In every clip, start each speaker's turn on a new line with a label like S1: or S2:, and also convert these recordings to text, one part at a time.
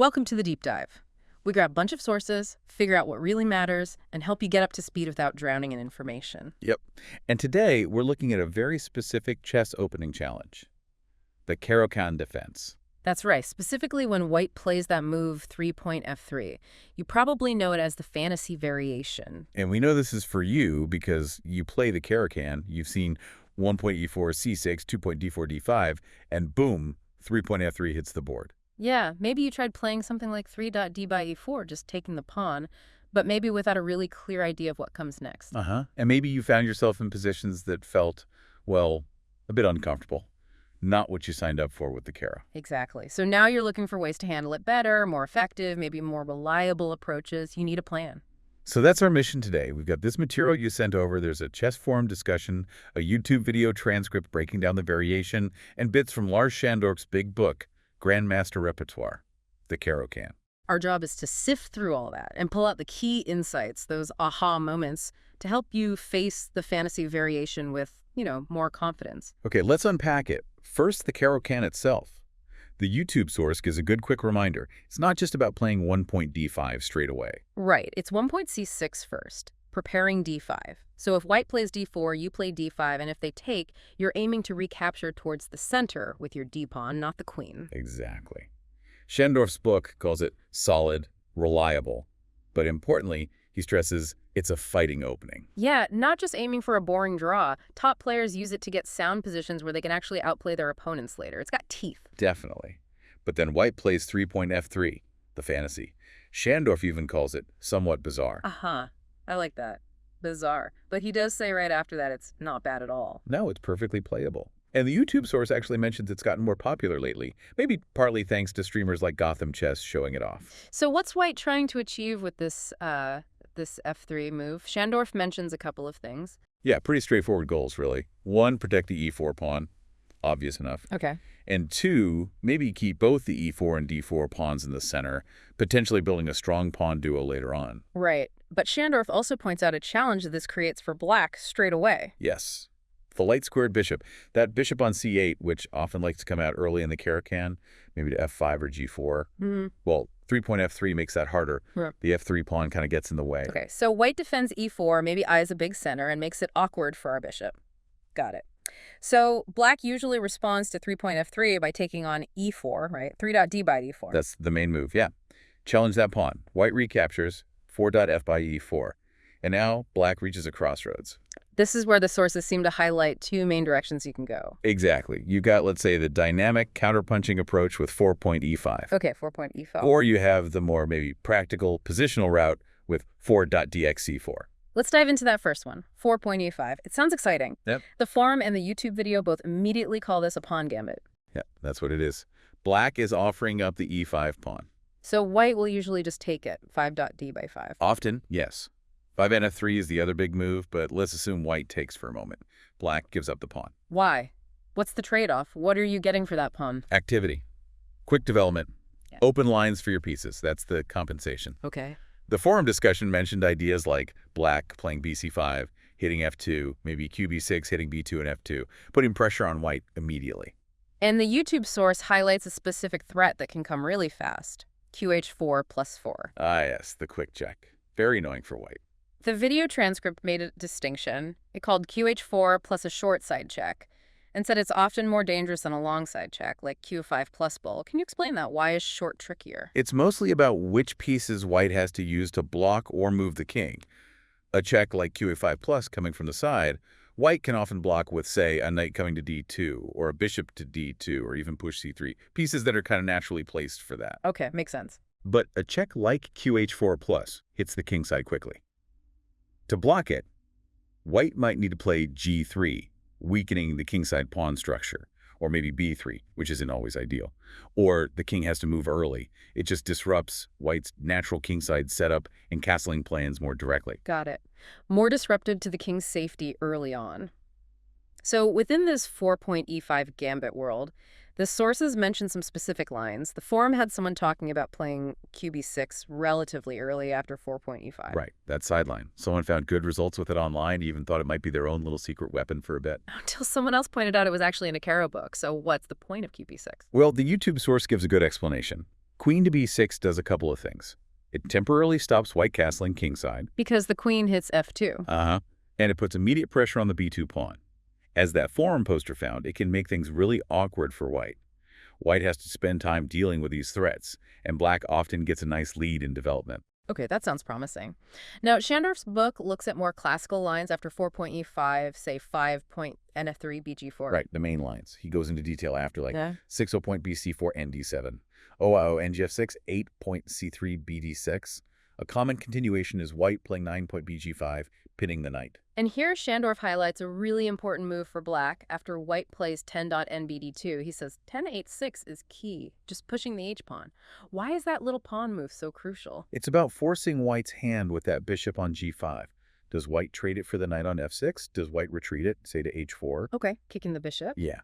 S1: Welcome to the deep dive. We grab a bunch of sources, figure out what really matters, and help you get up to speed without drowning in information.
S2: Yep. And today, we're looking at a very specific chess opening challenge, the Caro Kann defense.
S1: That's right, specifically when white plays that move 3-point f3. You probably know it as the fantasy variation.
S2: And we know this is for you because you play the Caro Kann. You've seen 1-point e4, c6, 2-point d4, d5, and boom, 3-point f3 hits the board.
S1: Yeah, maybe you tried playing something like 3.d by e4, just taking the pawn, but maybe without a really clear idea of what comes next.
S2: And maybe you found yourself in positions that felt, well, a bit uncomfortable. Not what you signed up for with the Caro.
S1: Exactly. So now you're looking for ways to handle it better, more effective, maybe more reliable approaches. You need a plan.
S2: So that's our mission today. We've got this material you sent over. There's a chess forum discussion, a YouTube video transcript breaking down the variation, and bits from Lars Schandorf's big book, Grandmaster Repertoire, the Caro Kann.
S1: Our job is to sift through all that and pull out the key insights, those aha moments, to help you face the fantasy variation with, more confidence.
S2: Okay, let's unpack it. First, the Caro Kann itself. The YouTube source gives a good quick reminder. It's not just about playing 1-point d5 straight away.
S1: Right. It's 1-point c6 first, preparing d5. So if white plays d4, you play d5, and if they take, you're aiming to recapture towards the center with your d-pawn, not the queen.
S2: Exactly. Schandorf's book calls it solid, reliable, but importantly, he stresses it's a fighting opening.
S1: Yeah, not just aiming for a boring draw. Top players use it to get sound positions where they can actually outplay their opponents later. It's got teeth.
S2: Definitely. But then white plays 3-point f3, the fantasy. Schandorf even calls it somewhat bizarre.
S1: I like that. Bizarre. But he does say right after that it's not bad at all.
S2: No, it's perfectly playable. And the YouTube source actually mentions it's gotten more popular lately, maybe partly thanks to streamers like Gotham Chess showing it off.
S1: So what's white trying to achieve with this f3 move? Schandorf mentions a couple of things.
S2: Yeah, pretty straightforward goals, really. 1, protect the e4 pawn. Obvious enough.
S1: Okay.
S2: And 2, maybe keep both the e4 and d4 pawns in the center, potentially building a strong pawn duo later on.
S1: Right. But Schandorf also points out a challenge that this creates for black straight away.
S2: Yes. The light-squared bishop. That bishop on c8, which often likes to come out early in the Caro Kann, maybe to f5 or g4. Well, 3-point f3 makes that harder.
S1: Right.
S2: The f3 pawn kind of gets in the way.
S1: Okay, so white defends e4, maybe eyes a big center, and makes it awkward for our bishop. Got it. So black usually responds to 3-point f3 by taking on e4, right? 3.d by d4.
S2: That's the main move, yeah. Challenge that pawn. White recaptures 4.f by e4. And now black reaches a crossroads.
S1: This is where the sources seem to highlight two main directions you can go.
S2: Exactly. You got, let's say, the dynamic counterpunching approach with 4-point e5.
S1: Okay, 4-point e5.
S2: Or you have the more maybe practical positional route with 4.dxc4.
S1: Let's dive into that first one, 4-point e5. It sounds exciting.
S2: Yep.
S1: The forum and the YouTube video both immediately call this a pawn gambit.
S2: Yep, that's what it is. Black is offering up the e5 pawn.
S1: So white will usually just take it, 5.d by 5.
S2: Often, yes. 5nf3 is the other big move, but let's assume white takes for a moment. Black gives up the pawn.
S1: Why? What's the trade-off? What are you getting for that pawn?
S2: Activity. Quick development.
S1: Yeah.
S2: Open lines for your pieces. That's the compensation.
S1: Okay.
S2: The forum discussion mentioned ideas like black playing bc5, hitting f2, maybe qb6, hitting b2 and f2, putting pressure on white immediately.
S1: And the YouTube source highlights a specific threat that can come really fast, qh4 plus 4.
S2: Ah, yes, the quick check. Very annoying for white.
S1: The video transcript made a distinction. It called qh4 plus a short side check and said it's often more dangerous than a long side check, like q5 plus bull. Can you explain that? Why is short trickier?
S2: It's mostly about which pieces white has to use to block or move the king. A check like qa5 plus coming from the side, white can often block with, say, a knight coming to d2 or a bishop to d2 or even push c3, pieces that are kind of naturally placed for that.
S1: Okay, makes sense.
S2: But a check like qh4 plus hits the king side quickly. To block it, white might need to play g3, weakening the kingside pawn structure, or maybe b3, which isn't always ideal. Or the king has to move early. It just disrupts white's natural kingside setup and castling plans more directly.
S1: Got it. More disruptive to the king's safety early on. So within this 4-point e5 gambit world, the sources mention some specific lines. The forum had someone talking about playing qb6 relatively early after 4-point e5.
S2: Right, that sideline. Someone found good results with it online, even thought it might be their own little secret weapon for a bit.
S1: Until someone else pointed out it was actually in a Caro book. So what's the point of qb6?
S2: Well, the YouTube source gives a good explanation. Queen to b6 does a couple of things. It temporarily stops white castling kingside.
S1: Because the queen hits f2.
S2: Uh-huh. And it puts immediate pressure on the b2 pawn. As that forum poster found, it can make things really awkward for white. White has to spend time dealing with these threats, and black often gets a nice lead in development.
S1: Okay, that sounds promising. Now, Shandorf's book looks at more classical lines after 4.e5, say 5.nf3, bg4.
S2: Right, the main lines. He goes into detail after, like
S1: Yeah.
S2: 6.0 point bc4 nd7. OIO ngf6, 8.c3 bd6. A common continuation is white playing 9.bg5, pinning the knight.
S1: And here Shandorf highlights a really important move for black after white plays 10.nbd2. He says 10.8.6 is key, just pushing the h-pawn. Why is that little pawn move so crucial?
S2: It's about forcing white's hand with that bishop on g5. Does white trade it for the knight on f6? Does white retreat it, say to h4?
S1: Okay, kicking the bishop.
S2: Yeah.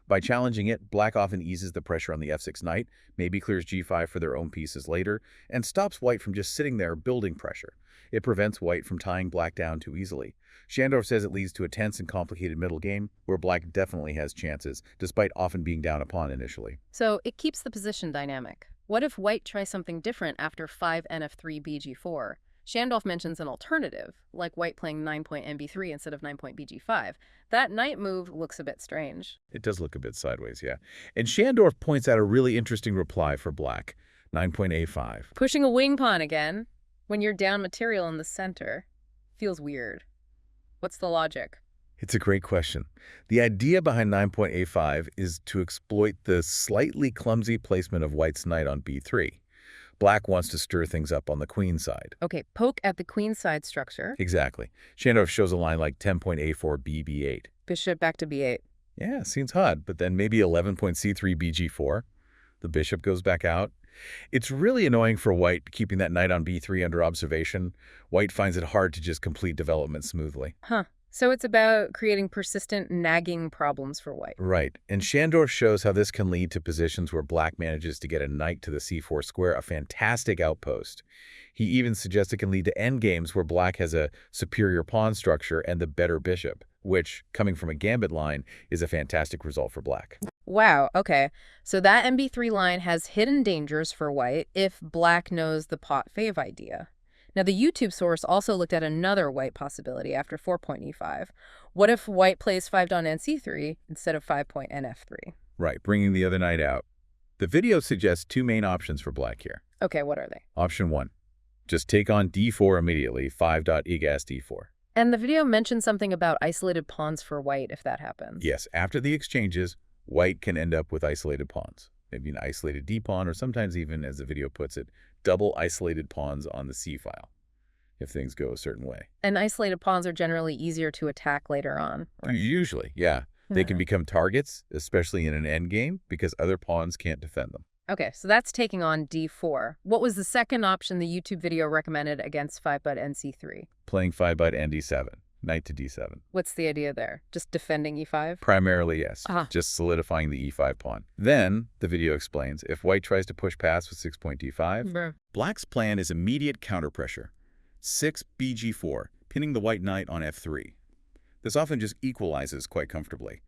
S2: By challenging it, black often eases the pressure on the f6 knight, maybe clears g5 for their own pieces later, and stops white from just sitting there building pressure. It prevents white from tying black down too easily. Shandorf says it leads to a tense and complicated middle game where black definitely has chances, despite often being down a pawn initially.
S1: So it keeps the position dynamic. What if white tries something different after 5nf3 bg4? Shandorf mentions an alternative, like white playing 9.nb3 instead of 9.bg5. That knight move looks a bit strange.
S2: It does look a bit sideways, yeah. And Shandorf points out a really interesting reply for black, 9.a5.
S1: Pushing a wing pawn again, when you're down material in the center, feels weird. What's the logic?
S2: It's a great question. The idea behind 9.a5 is to exploit the slightly clumsy placement of white's knight on b3. Black wants to stir things up on the queen side.
S1: Okay, poke at the queen side structure.
S2: Exactly. Shandorf shows a line like 10.a4 bb8.
S1: Bishop back to b8.
S2: Yeah, seems odd, but then maybe 11.c3 bg4. The bishop goes back out. It's really annoying for white keeping that knight on b3 under observation. White finds it hard to just complete development smoothly.
S1: Huh. So it's about creating persistent, nagging problems for white.
S2: Right. And Shandorf shows how this can lead to positions where black manages to get a knight to the c4 square, a fantastic outpost. He even suggests it can lead to endgames where black has a superior pawn structure and the better bishop, which, coming from a gambit line, is a fantastic result for black.
S1: Wow, okay. So that MB3 line has hidden dangers for white if black knows the pot fave idea. Now, the YouTube source also looked at another white possibility after 4.e5. What if white plays 5.nc3 instead of 5.nf3?
S2: Right, bringing the other knight out. The video suggests two main options for black here.
S1: Okay, what are they?
S2: Option 1. Just take on d4 immediately, 5.egas d4.
S1: And the video mentioned something about isolated pawns for white if that happens.
S2: Yes, after the exchanges, white can end up with isolated pawns. Maybe an isolated d-pawn, or sometimes even, as the video puts it, double isolated pawns on the c-file, if things go a certain way.
S1: And isolated pawns are generally easier to attack later on. Right?
S2: Usually, yeah. They can become targets, especially in an endgame, because other pawns can't defend them.
S1: Okay, so that's taking on d4. What was the second option the YouTube video recommended against 5.nc3?
S2: Playing 5.nd7, knight to d7.
S1: What's the idea there? Just defending e5?
S2: Primarily, yes.
S1: Ah.
S2: Just solidifying the e5 pawn. Then, the video explains, if white tries to push past with 6.d5, black's plan is immediate counterpressure. 6 bg4, pinning the white knight on f3. This often just equalizes quite comfortably.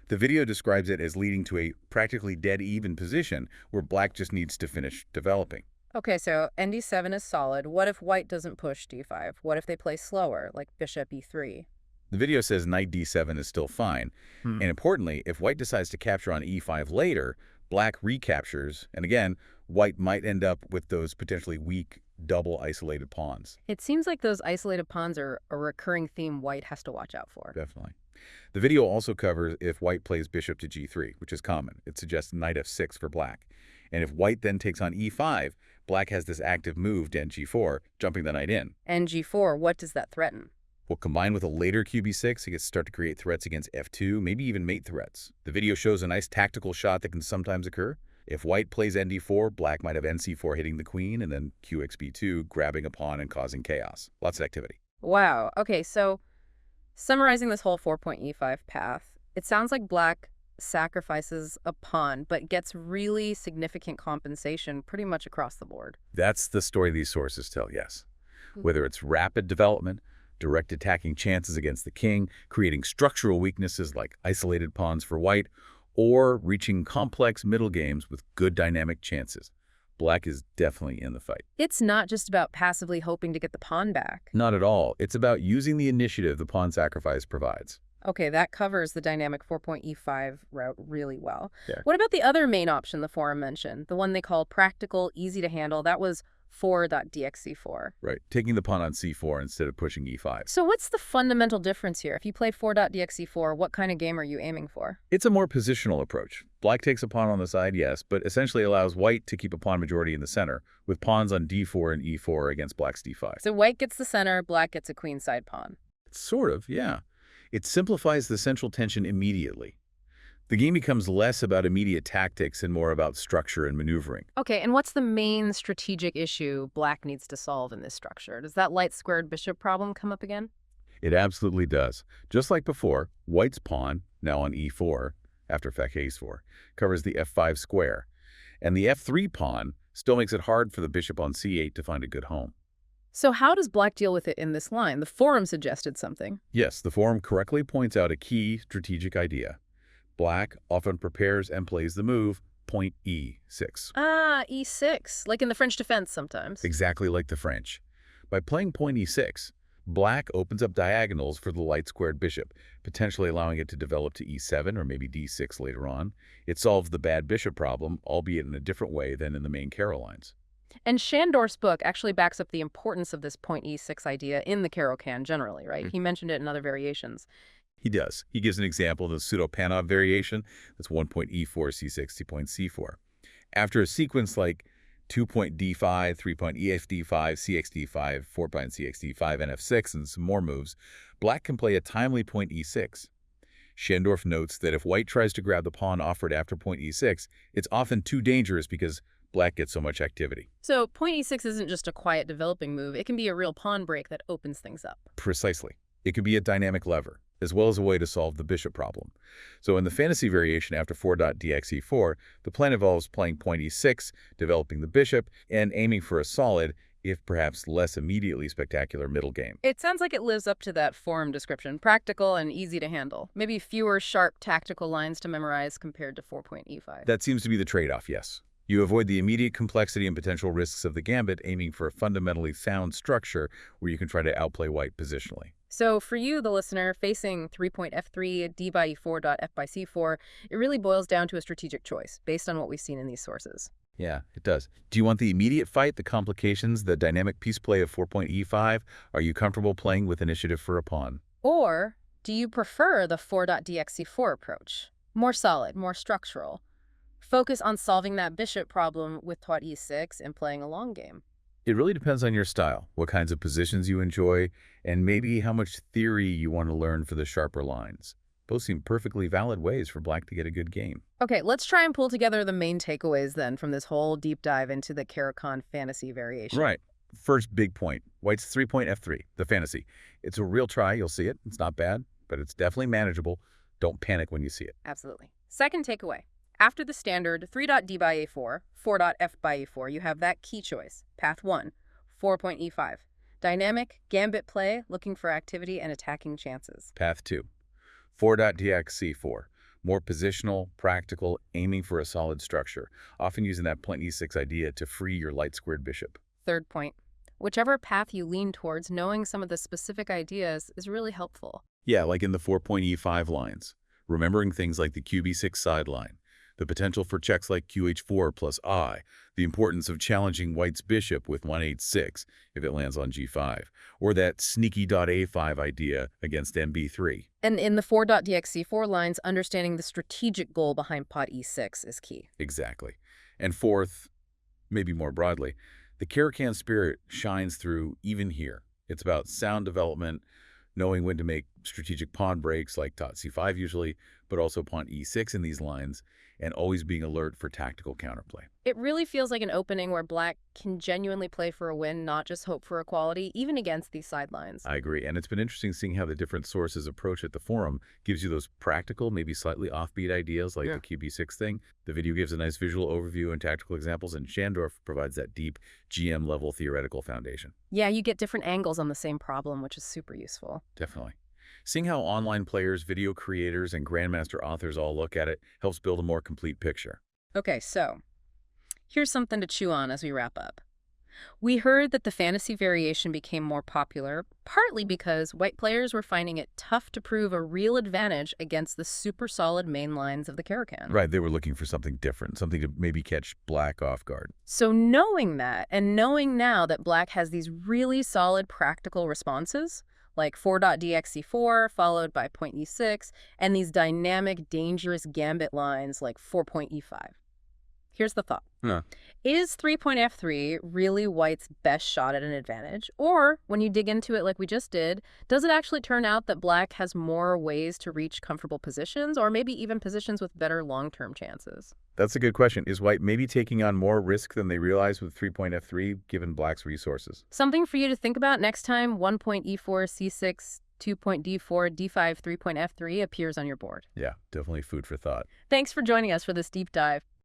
S2: The video describes it as leading to a practically dead-even position where black just needs to finish developing.
S1: Okay, so nd7 is solid. What if white doesn't push d5? What if they play slower, like bishop e3?
S2: The video says knight d7 is still fine. And importantly, if white decides to capture on e5 later, black recaptures, and again, white might end up with those potentially weak, double isolated pawns.
S1: It seems like those isolated pawns are a recurring theme white has to watch out for.
S2: Definitely. The video also covers if white plays bishop to g3, which is common. It suggests knight f6 for black. And if white then takes on e5, black has this active move to g4, jumping the knight in.
S1: And g4, what does that threaten?
S2: Well, combined with a later qb6, it can start to create threats against f2, maybe even mate threats. The video shows a nice tactical shot that can sometimes occur. If white plays nd4, black might have nc4 hitting the queen, and then qxb2 grabbing a pawn and causing chaos. Lots of activity.
S1: Wow. Okay, so summarizing this whole 4.e5 path, it sounds like black sacrifices a pawn, but gets really significant compensation pretty much across the board.
S2: That's the story these sources tell, yes. Whether it's rapid development, direct attacking chances against the king, creating structural weaknesses like isolated pawns for white, or reaching complex middle games with good dynamic chances. Black is definitely in the fight.
S1: It's not just about passively hoping to get the pawn back.
S2: Not at all. It's about using the initiative the pawn sacrifice provides.
S1: Okay, that covers the dynamic 4.e5 route really well.
S2: Yeah.
S1: What about the other main option the forum mentioned, the one they call practical, easy to handle? That was 4.dxc4.
S2: Right. Taking the pawn on c4 instead of pushing e5.
S1: So what's the fundamental difference here? If you play 4.dxc4, what kind of game are you aiming for?
S2: It's a more positional approach. Black takes a pawn on the side, yes, but essentially allows white to keep a pawn majority in the center, with pawns on d4 and e4 against black's d5.
S1: So white gets the center, black gets a queenside pawn.
S2: Sort of, yeah. It simplifies the central tension immediately. The game becomes less about immediate tactics and more about structure and maneuvering.
S1: Okay, and what's the main strategic issue black needs to solve in this structure? Does that light squared bishop problem come up again?
S2: It absolutely does. Just like before, white's pawn, now on e4, after fak ace4, covers the f5 square, and the f3 pawn still makes it hard for the bishop on c8 to find a good home.
S1: So how does black deal with it in this line? The forum suggested something.
S2: Yes, the forum correctly points out a key strategic idea. Black often prepares and plays the move point e6.
S1: Ah, e6, like in the French defense sometimes.
S2: Exactly like the French. By playing point e6, black opens up diagonals for the light-squared bishop, potentially allowing it to develop to e7 or maybe d6 later on. It solves the bad bishop problem, albeit in a different way than in the main Carolines.
S1: And Shandor's book actually backs up the importance of this point e6 idea in the Caro Kann generally, right? He mentioned it in other variations.
S2: He does. He gives an example of the pseudo-Panov variation. That's 1.e4, c6, 2.c4. After a sequence like 2.d5, 3.efd5, cxd5, 4.cxd5, nf6, and some more moves, black can play a timely point e6. Schandorf notes that if white tries to grab the pawn offered after point e6, it's often too dangerous because black gets so much activity.
S1: So point e6 isn't just a quiet developing move. It can be a real pawn break that opens things up.
S2: Precisely. It could be a dynamic lever, as well as a way to solve the bishop problem. So in the fantasy variation after 4.dxe4, the plan involves playing point e6, developing the bishop, and aiming for a solid, if perhaps less immediately spectacular, middle game.
S1: It sounds like it lives up to that forum description, practical and easy to handle. Maybe fewer sharp tactical lines to memorize compared to 4.e5.
S2: That seems to be the trade-off, yes. You avoid the immediate complexity and potential risks of the gambit, aiming for a fundamentally sound structure where you can try to outplay white positionally.
S1: So for you, the listener, facing 3.f3, d by e4, f by c4, it really boils down to a strategic choice based on what we've seen in these sources.
S2: Yeah, it does. Do you want the immediate fight, the complications, the dynamic piece play of 4.e5? Are you comfortable playing with initiative for a pawn?
S1: Or do you prefer the 4.dxe4 approach? More solid, more structural. Focus on solving that bishop problem with taut e6 and playing a long game.
S2: It really depends on your style, what kinds of positions you enjoy, and maybe how much theory you want to learn for the sharper lines. Both seem perfectly valid ways for black to get a good game.
S1: Okay, let's try and pull together the main takeaways then from this whole deep dive into the Caro Kann fantasy variation.
S2: Right. First big point, white's 3.f3, the fantasy. It's a real try, you'll see it. It's not bad, but it's definitely manageable. Don't panic when you see it.
S1: Absolutely. Second takeaway. After the standard 3.d by a4, 4.f by e4, you have that key choice, path 1, 4.e5. Dynamic, gambit play, looking for activity and attacking chances.
S2: Path 2, 4.dxc4. More positional, practical, aiming for a solid structure, often using that point e6 idea to free your light-squared bishop.
S1: Third point. Whichever path you lean towards, knowing some of the specific ideas is really helpful.
S2: Yeah, like in the 4.e5 lines. Remembering things like the qb6 sideline, the potential for checks like qh4 plus I, the importance of challenging white's bishop with 1/8/6 if it lands on g5, or that sneaky .a5 idea against mb3.
S1: And in the 4.dxc4 lines, understanding the strategic goal behind pot e6 is key.
S2: Exactly. And fourth, maybe more broadly, the Caro Kann spirit shines through even here. It's about sound development, knowing when to make strategic pawn breaks like tot c5 usually, but also pawn e6 in these lines, and always being alert for tactical counterplay.
S1: It really feels like an opening where black can genuinely play for a win, not just hope for equality, even against these sidelines.
S2: I agree, and it's been interesting seeing how the different sources approach at the forum gives you those practical, maybe slightly offbeat ideas like the QB6 thing. The video gives a nice visual overview and tactical examples, and Schandorf provides that deep GM-level theoretical foundation.
S1: Yeah, you get different angles on the same problem, which is super useful.
S2: Definitely. Seeing how online players, video creators, and grandmaster authors all look at it helps build a more complete picture.
S1: Okay, so Here's something to chew on as we wrap up. We heard that the fantasy variation became more popular, partly because white players were finding it tough to prove a real advantage against the super solid main lines of the Caro Kann.
S2: Right, they were looking for something different, something to maybe catch black off guard.
S1: So knowing that, and knowing now that black has these really solid practical responses, like 4.dxc4 followed by point e6, and these dynamic, dangerous gambit lines like 4.e5. Here's the thought.
S2: Huh.
S1: Is 3.f3 really white's best shot at an advantage? Or, when you dig into it like we just did, does it actually turn out that black has more ways to reach comfortable positions, or maybe even positions with better long-term chances?
S2: That's a good question. Is white maybe taking on more risk than they realize with 3.f3 given black's resources?
S1: Something for you to think about next time 1.e4, c6, 2.d4, d5, 3.f3 appears on your board.
S2: Yeah, definitely food for thought.
S1: Thanks for joining us for this deep dive.